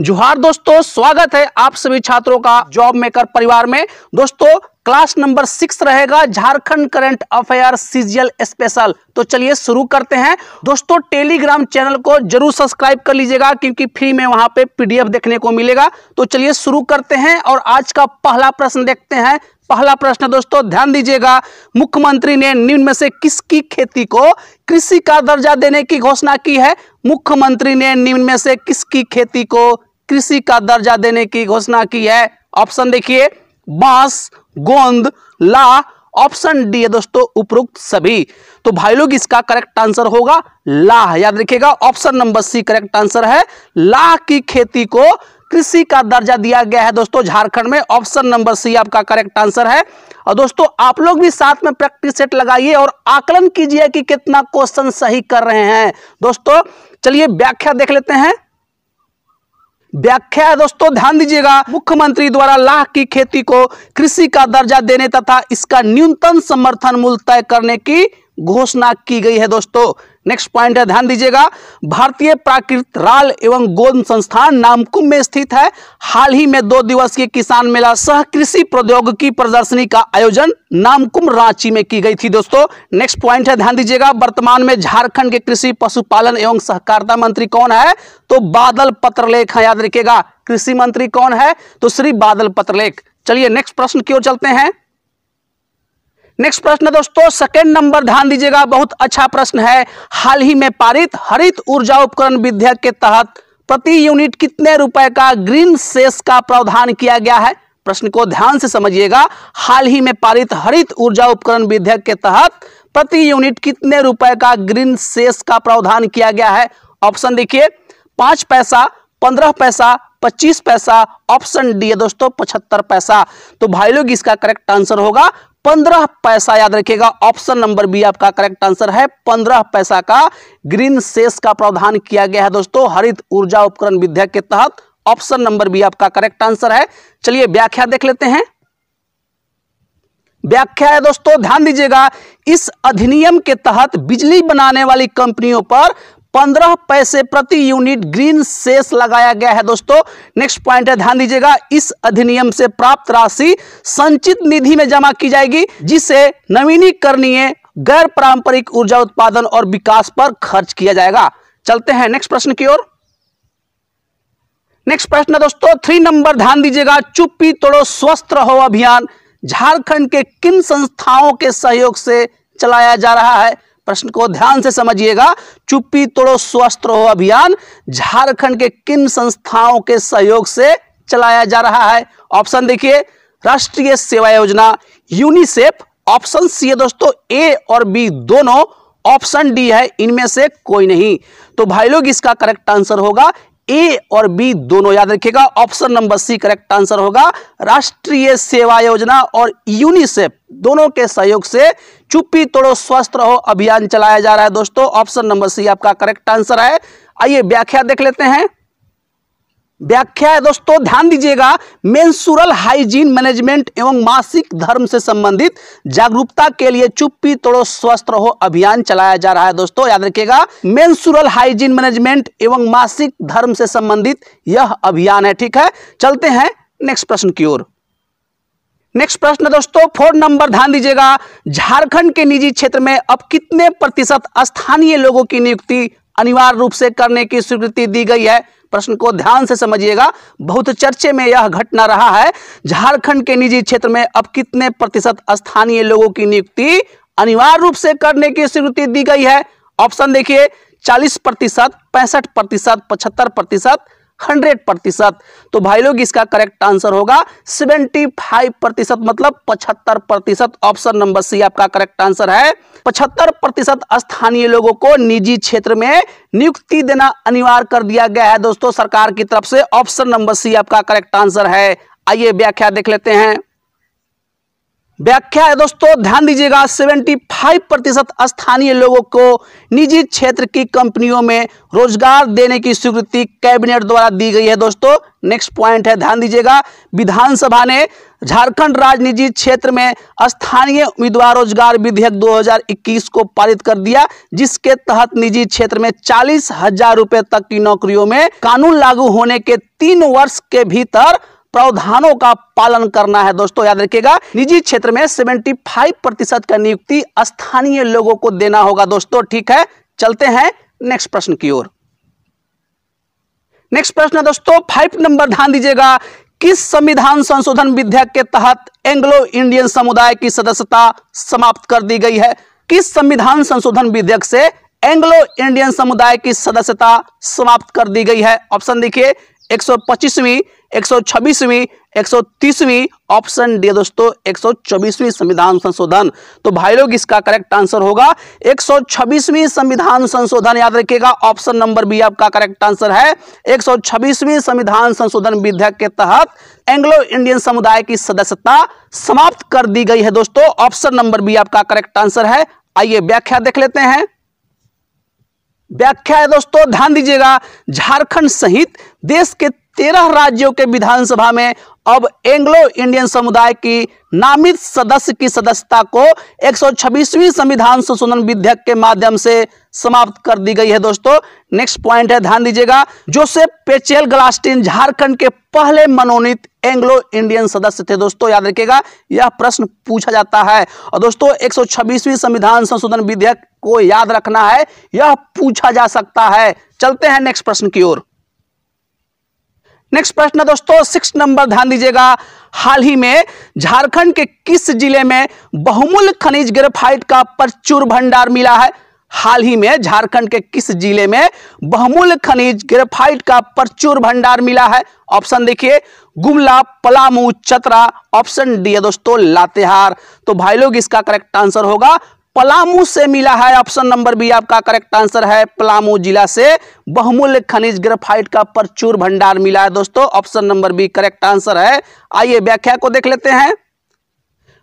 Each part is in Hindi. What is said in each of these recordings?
जोहार दोस्तों, स्वागत है आप सभी छात्रों का जॉब मेकर परिवार में। दोस्तों क्लास नंबर 6 रहेगा Jharkhand current affair CGL special. तो चलिए शुरू करते हैं। दोस्तों टेलीग्राम चैनल को जरूर सब्सक्राइब कर लीजिएगा क्योंकि फ्री में वहां पे पीडीएफ देखने को मिलेगा। तो चलिए शुरू करते हैं और आज का पहला प्रश्न देखते हैं। पहला प्रश्न दोस्तों ध्यान दीजिएगा, मुख्यमंत्री ने निम्न में से किसकी खेती को कृषि का दर्जा देने की घोषणा की है? मुख्यमंत्री ने निम्न में से किसकी खेती को कृषि का दर्जा देने की घोषणा की है? ऑप्शन देखिए, बांस, गोंद, ला। ऑप्शन डी है दोस्तों उपरोक्त सभी। तो भाई लोग इसका करेक्ट आंसर होगा ला। याद रखिएगा, option number C correct answer है। ला की खेती को कृषि का दर्जा दिया गया है दोस्तों झारखंड में। ऑप्शन नंबर सी आपका करेक्ट आंसर है। और दोस्तों आप लोग भी साथ में प्रैक्टिस सेट लगाइए और आकलन कीजिए कि कितना क्वेश्चन सही कर रहे हैं। दोस्तों चलिए व्याख्या देख लेते हैं। व्याख्या है दोस्तों, ध्यान दीजिएगा, मुख्यमंत्री द्वारा लाह की खेती को कृषि का दर्जा देने तथा इसका न्यूनतम समर्थन मूल्य तय करने की घोषणा की गई है। दोस्तों नेक्स्ट पॉइंट है, ध्यान दीजिएगा, भारतीय प्राकृतिक राल एवं गोंद संस्थान नामकुम में स्थित है। हाल ही में 2 दिवसीय किसान मेला सह कृषि प्रौद्योगिकी प्रदर्शनी का आयोजन नामकुम रांची में की गई थी। दोस्तों नेक्स्ट पॉइंट है, ध्यान दीजिएगा, वर्तमान में झारखंड के कृषि पशुपालन एवं सहकारिता मंत्री कौन है? तो बादल पत्रलेख है। याद रखिएगा, कृषि मंत्री कौन है? तो श्री बादल पत्रलेख। चलिए नेक्स्ट प्रश्न की ओर चलते हैं। नेक्स्ट प्रश्न दोस्तों सेकंड नंबर, ध्यान दीजिएगा, बहुत अच्छा प्रश्न है। हाल ही में पारित हरित ऊर्जा उपकरण विधेयक के तहत प्रति यूनिट कितने रुपए का ग्रीन सेस का प्रावधान किया गया है? प्रश्न को ध्यान से समझिएगा। हाल ही में पारित हरित ऊर्जा उपकरण विधेयक के तहत प्रति यूनिट कितने रुपए का ग्रीन सेस का प्रावधान किया गया है? ऑप्शन देखिए, 5 पैसा, 15 पैसा, 25 पैसा। ऑप्शन डी है दोस्तों 75 पैसा। तो भाई लोग इसका करेक्ट आंसर होगा 15 पैसा। याद रखिएगा, ऑप्शन नंबर बी आपका करेक्ट आंसर है। 15 पैसा का ग्रीन सेस का प्रावधान किया गया है दोस्तों हरित ऊर्जा उपकरण विधेयक के तहत। ऑप्शन नंबर बी आपका करेक्ट आंसर है। चलिए व्याख्या देख लेते हैं। व्याख्या है दोस्तों, ध्यान दीजिएगा, इस अधिनियम के तहत बिजली बनाने वाली कंपनियों पर 15 पैसे प्रति यूनिट ग्रीन सेस लगाया गया है। दोस्तों नेक्स्ट पॉइंट है, ध्यान दीजिएगा, इस अधिनियम से प्राप्त राशि संचित निधि में जमा की जाएगी जिसे नवीनीकरणीय गैर पारंपरिक ऊर्जा उत्पादन और विकास पर खर्च किया जाएगा। चलते हैं नेक्स्ट प्रश्न की ओर। नेक्स्ट प्रश्न दोस्तों 3 नंबर, ध्यान दीजिएगा, चुप्पी तोड़ो स्वस्थ रहो अभियान झारखंड के किन संस्थाओं के सहयोग से चलाया जा रहा है? प्रश्न को ध्यान से समझिएगा, चुप्पी तोड़ो स्वस्थ रहो अभियान झारखंड के किन संस्थाओं के सहयोग से चलाया जा रहा है? ऑप्शन देखिए, राष्ट्रीय सेवा योजना, यूनिसेफ। ऑप्शन सी है दोस्तों ए और बी दोनों। ऑप्शन डी है इनमें से कोई नहीं। तो भाई लोग इसका करेक्ट आंसर होगा ए और बी दोनों। याद रखिएगा, option number C correct answer होगा। राष्ट्रीय सेवा योजना और यूनिसेफ दोनों के सहयोग से चुप्पी तोड़ो स्वस्थ रहो अभियान चलाया जा रहा है दोस्तों। ऑप्शन नंबर सी आपका करेक्ट आंसर है। आइए व्याख्या देख लेते हैं। व्याख्या है दोस्तों, ध्यान दीजिएगा, मेंस्ट्रुअल हाइजीन मैनेजमेंट एवं मासिक धर्म से संबंधित जागरूकता के लिए चुप्पी तोड़ो स्वस्थ रहो अभियान चलाया जा रहा है दोस्तों। याद रखिएगा, मेंस्ट्रुअल हाइजीन मैनेजमेंट एवं मासिक धर्म से संबंधित यह अभियान है। ठीक है, चलते हैं नेक्स्ट प्रश्न की ओर। नेक्स्ट प्रश्न दोस्तों 4 नंबर, ध्यान दीजिएगा, झारखंड के निजी क्षेत्र में अब कितने प्रतिशत स्थानीय लोगों की नियुक्ति अनिवार्य रूप से करने की स्वीकृति दी गई है? प्रश्न को ध्यान से समझिएगा, बहुत चर्चे में यह घटना रहा है। झारखंड के निजी क्षेत्र में अब कितने प्रतिशत स्थानीय लोगों की नियुक्ति अनिवार्य रूप से करने की स्वीकृति दी गई है? ऑप्शन देखिए, 40%, 65%, 75%, 100%। तो भाई लोग इसका करेक्ट आंसर होगा 75%, मतलब 75%। ऑप्शन नंबर सी आपका करेक्ट आंसर है। 75% स्थानीय लोगों को निजी क्षेत्र में नियुक्ति देना अनिवार्य कर दिया गया है दोस्तों सरकार की तरफ से। ऑप्शन नंबर सी आपका करेक्ट आंसर है। आइए व्याख्या देख लेते हैं। व्याख्या है दोस्तों, ध्यान दीजिएगा, 75% स्थानीय लोगों को निजी क्षेत्र की कंपनियों में रोजगार देने की स्वीकृति कैबिनेट द्वारा दी गई है दोस्तों। नेक्स्ट पॉइंट है, ध्यान दीजिएगा, विधानसभा ने झारखंड राज्य निजी क्षेत्र में स्थानीय उम्मीदवार रोजगार विधेयक 2021 को पारित कर दिया, जिसके तहत निजी क्षेत्र में 40,000 रुपए तक की नौकरियों में कानून लागू होने के 3 वर्ष के भीतर प्रावधानों का पालन करना है दोस्तों। याद रखिएगा, निजी क्षेत्र में 75% का नियुक्ति स्थानीय लोगों को देना होगा दोस्तों। ठीक है, चलते हैं नेक्स्ट प्रश्न की ओर। नेक्स्ट प्रश्न है दोस्तों 5 नंबर, ध्यान दीजिएगा, किस संविधान संशोधन विधेयक के तहत एंग्लो इंडियन समुदाय की सदस्यता समाप्त कर दी गई है? किस संविधान संशोधन विधेयक से एंग्लो इंडियन समुदाय की सदस्यता समाप्त कर दी गई है? ऑप्शन देखिए, 125वीं, 126वीं, 130वीं, ऑप्शन डी दोस्तों 124वीं संविधान संशोधन। तो भाई लोग इसका करेक्ट आंसर होगा 126वीं संविधान संशोधन। याद रखिएगा, ऑप्शन नंबर बी आपका करेक्ट आंसर है। 126वीं संविधान संशोधन विधेयक के तहत एंग्लो इंडियन समुदाय की सदस्यता समाप्त कर दी गई है दोस्तों। ऑप्शन नंबर बी आपका करेक्ट आंसर है। आइए व्याख्या देख लेते हैं। व्याख्या है दोस्तों, ध्यान दीजिएगा, झारखंड सहित देश के 13 राज्यों के विधानसभा में अब एंग्लो इंडियन समुदाय की नामित सदस्य की सदस्यता को 126वीं संविधान संशोधन विधेयक के माध्यम से समाप्त कर दी गई है दोस्तों। नेक्स्ट पॉइंट है, ध्यान दीजिएगा, जोसेफ पेचेल गलास्टिन झारखंड के पहले मनोनीत एंग्लो इंडियन सदस्य थे दोस्तों। याद रखिएगा, यह प्रश्न पूछा जाता है और दोस्तों 126वीं संविधान संशोधन विधेयक को याद रखना है, यह पूछा जा सकता है। चलते हैं नेक्स्ट प्रश्न की ओर। नेक्स्ट प्रश्न दोस्तों 6 नंबर, ध्यान दीजिएगा, हाल ही में झारखंड के किस जिले में बहुमूल्य खनिज ग्रेफाइट का प्रचुर भंडार मिला है? हाल ही में झारखंड के किस जिले में बहुमूल्य खनिज ग्रेफाइट का प्रचुर भंडार मिला है? ऑप्शन देखिए, गुमला, पलामू, चतरा, ऑप्शन डी है दोस्तों लातेहार। तो भाई लोग इसका करेक्ट आंसर होगा पलामू से मिला है। ऑप्शन नंबर बी आपका करेक्ट आंसर है। पलामू जिला से बहुमूल्य खनिज ग्रेफाइट का प्रचुर भंडार मिला है दोस्तों। Option number B correct answer है। आइए व्याख्या को देख लेते हैं।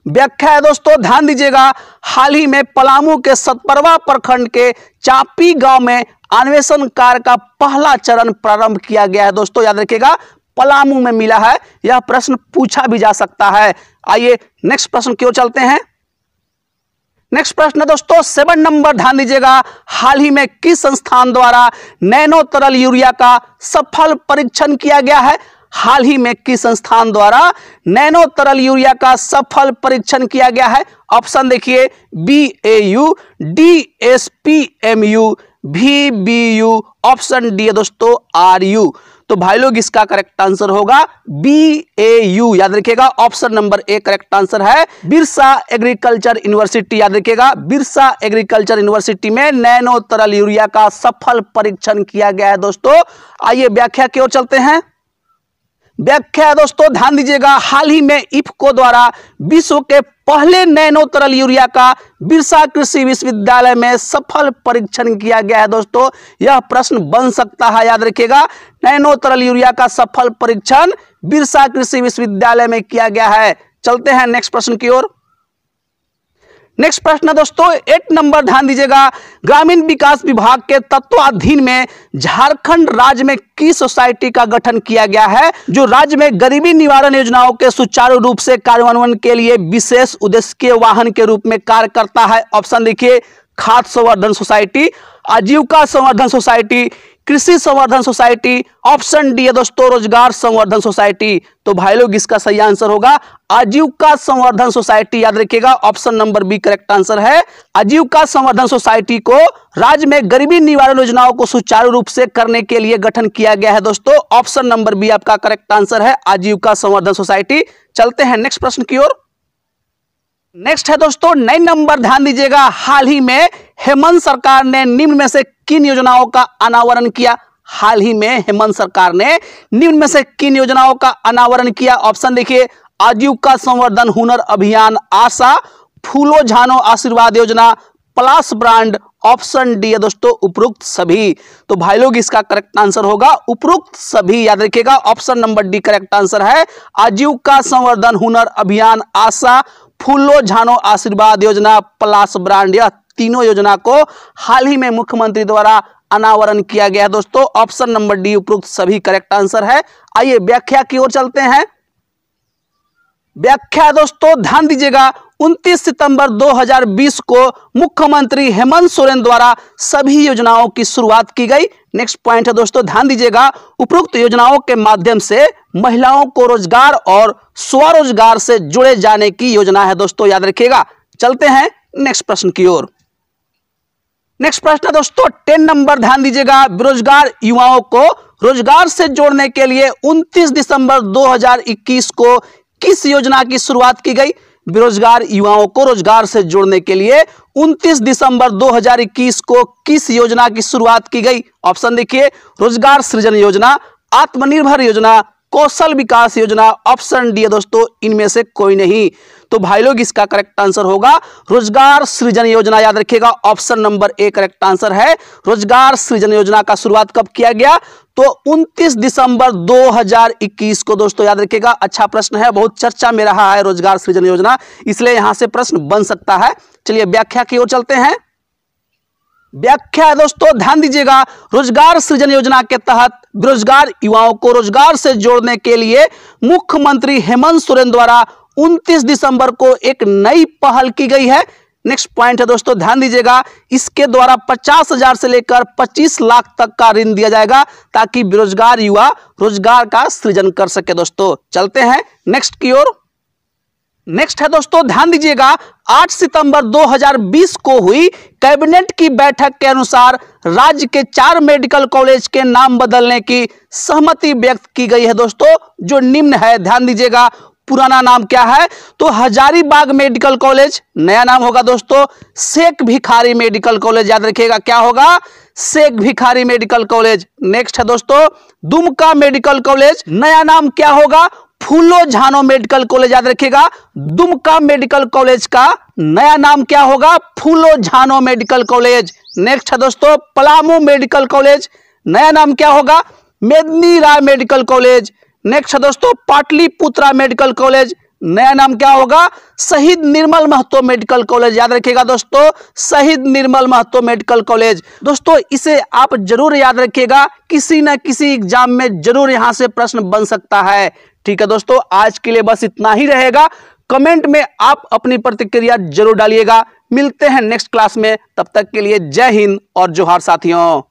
व्याख्या है दोस्तों, ध्यान दीजिएगा, हाल ही में पलामू के सतपरवा प्रखंड के चापी गांव में अन्वेषण कार्य का पहला चरण प्रारंभ किया गया है दोस्तों। याद रखिएगा, पलामू में मिला है, यह प्रश्न पूछा भी जा सकता है। आइए नेक्स्ट प्रश्न की ओर चलते हैं। नेक्स्ट प्रश्न दोस्तों 7 नंबर, ध्यान दीजिएगा, हाल ही में किस संस्थान द्वारा नैनो तरल यूरिया का सफल परीक्षण किया गया है? हाल ही में किस संस्थान द्वारा नैनो तरल यूरिया का सफल परीक्षण किया गया है? ऑप्शन देखिए, BAU, DSPMU, VBU, option D है दोस्तों RU। तो भाई लोग इसका करेक्ट आंसर होगा BAU। याद रखिएगा, option number A correct answer है। बिरसा एग्रीकल्चर यूनिवर्सिटी, याद रखिएगा, बिरसा एग्रीकल्चर यूनिवर्सिटी में नैनो तरल यूरिया का सफल परीक्षण किया गया है दोस्तों। आइए व्याख्या की ओर चलते हैं। व्याख्या दोस्तों, ध्यान दीजिएगा, हाल ही में इफको द्वारा विश्व के पहले नैनो तरल यूरिया का बिरसा कृषि विश्वविद्यालय में सफल परीक्षण किया गया है दोस्तों। यह प्रश्न बन सकता है, याद रखिएगा, नैनो तरल यूरिया का सफल परीक्षण बिरसा कृषि विश्वविद्यालय में किया गया है। चलते हैं नेक्स्ट प्रश्न की ओर। नेक्स्ट प्रश्न दोस्तों 8 नंबर, ध्यान दीजिएगा, ग्रामीण विकास विभाग के तत्वाधीन में झारखंड राज्य में किस सोसाइटी का गठन किया गया है जो राज्य में गरीबी निवारण योजनाओं के सुचारू रूप से कार्यान्वयन के लिए विशेष उद्देश्य के वाहन के रूप में कार्य करता है? ऑप्शन देखिए, खाद्य संवर्धन सोसाइटी, आजीविका संवर्धन सोसाइटी, कृषि संवर्धन सोसाइटी, ऑप्शन डी है दोस्तों रोजगार संवर्धन सोसाइटी। तो भाई लोग इसका सही आंसर होगा आजीविका संवर्धन सोसाइटी। याद रखिएगा, option number B correct answer है। आजीविका संवर्धन सोसाइटी को राज्य में गरीबी निवारण योजनाओं को सुचारू रूप से करने के लिए गठन किया गया है दोस्तों। ऑप्शन नंबर बी आपका करेक्ट आंसर है, आजीविका संवर्धन सोसाइटी। चलते हैं नेक्स्ट प्रश्न की ओर। नेक्स्ट है दोस्तों 9 नंबर, ध्यान दीजिएगा, हाल ही में हेमंत सरकार ने निम्न में से किन योजनाओं का अनावरण किया? हाल ही में हेमंत सरकार ने निम्न में से किन योजनाओं का अनावरण किया? ऑप्शन देखिए, आजीविका संवर्धन हुनर अभियान, आशा, फूलो झानो आशीर्वाद योजना, प्लस ब्रांड, ऑप्शन डी है दोस्तों उपरोक्त सभी। तो भाई लोग इसका करेक्ट आंसर होगा उपरोक्त सभी। याद रखिएगा, option number D correct answer है, आजीविका संवर्धन हुनर अभियान, आशा, फूलो झानो आशीर्वाद योजना, प्लस ब्रांड, यह तीनों योजना को हाल ही में मुख्यमंत्री द्वारा अनावरण किया गया है दोस्तों। ऑप्शन नंबर डी उपरोक्त सभी करेक्ट आंसर है। आइए व्याख्या की ओर चलते हैं। व्याख्या दोस्तों ध्यान दीजिएगा, 29 सितंबर 2020 को मुख्यमंत्री हेमंत सोरेन द्वारा सभी योजनाओं की शुरुआत की गई। नेक्स्ट पॉइंट है दोस्तों, ध्यान दीजिएगा, उपरोक्त योजनाओं के माध्यम से महिलाओं को रोजगार और स्वरोजगार से जुड़े जाने की योजना है दोस्तों, याद रखिएगा। चलते हैं नेक्स्ट प्रश्न की ओर। नेक्स्ट प्रश्न है दोस्तों 10 नंबर, ध्यान दीजिएगा, बेरोजगार युवाओं को रोजगार से जोड़ने के लिए 29 दिसंबर 2021 को किस योजना की शुरुआत की गई? बेरोजगार युवाओं को रोजगार से जोड़ने के लिए 29 दिसंबर 2021 को किस योजना की शुरुआत की गई? ऑप्शन देखिए, रोजगार सृजन योजना, आत्मनिर्भर योजना, कौशल विकास योजना। ऑप्शन डी है दोस्तों, इनमें से कोई नहीं। तो भाई लोग इसका करेक्ट आंसर होगा रोजगार सृजन योजना, याद रखिएगा। Option number A correct answer है। रोजगार सृजन योजना का शुरुआत कब किया गया? तो 29 दिसंबर 2021 को दोस्तों, याद रखिएगा। अच्छा प्रश्न है, बहुत चर्चा में रहा है रोजगार सृजन योजना, इसलिए यहां से प्रश्न बन सकता है। चलिए व्याख्या की ओर चलते हैं। व्याख्या दोस्तों ध्यान दीजिएगा, रोजगार सृजन योजना के तहत बेरोजगार युवाओं को रोजगार से जोड़ने के लिए मुख्यमंत्री हेमंत सोरेन द्वारा 29 दिसंबर को एक नई पहल की गई है। नेक्स्ट पॉइंट है दोस्तों, ध्यान दीजिएगा, इसके द्वारा 50,000 से लेकर 25 लाख तक का ऋण दिया जाएगा ताकि बेरोजगार युवा रोजगार का सृजन कर सके दोस्तों। चलते हैं नेक्स्ट की ओर। नेक्स्ट है दोस्तों, ध्यान दीजिएगा, 8 सितंबर 2020 को हुई कैबिनेट की बैठक के अनुसार राज्य के 4 मेडिकल कॉलेज के नाम बदलने की सहमति व्यक्त की गई है दोस्तों, जो निम्न है। ध्यान दीजिएगा, पुराना नाम क्या है? तो हजारीबाग मेडिकल कॉलेज, नया नाम होगा दोस्तों शेख भिखारी मेडिकल कॉलेज, याद रखिएगा क्या होगा? Sheikh Bhikhari medical college. Next है दोस्तों दुमका मेडिकल कॉलेज, नया नाम क्या होगा? फूलो झानो मेडिकल कॉलेज, याद रखिएगा। दुमका मेडिकल कॉलेज का नया नाम क्या होगा? फूलो झानो मेडिकल कॉलेज। नेक्स्ट है दोस्तों पलामू मेडिकल कॉलेज, नया नाम क्या होगा? मेदिनी राय मेडिकल कॉलेज। नेक्स्ट है दोस्तों पाटलिपुत्रा मेडिकल कॉलेज, नया नाम क्या होगा? शहीद निर्मल महतो मेडिकल कॉलेज, याद रखिएगा दोस्तों शहीद निर्मल महतो मेडिकल कॉलेज। दोस्तों इसे आप जरूर याद रखिएगा, किसी न किसी एग्जाम में जरूर यहां से प्रश्न बन सकता है। ठीक है दोस्तों, आज के लिए बस इतना ही रहेगा। कमेंट में आप अपनी प्रतिक्रिया जरूर डालिएगा। मिलते हैं नेक्स्ट क्लास में, तब तक के लिए जय हिंद और जोहार साथियों।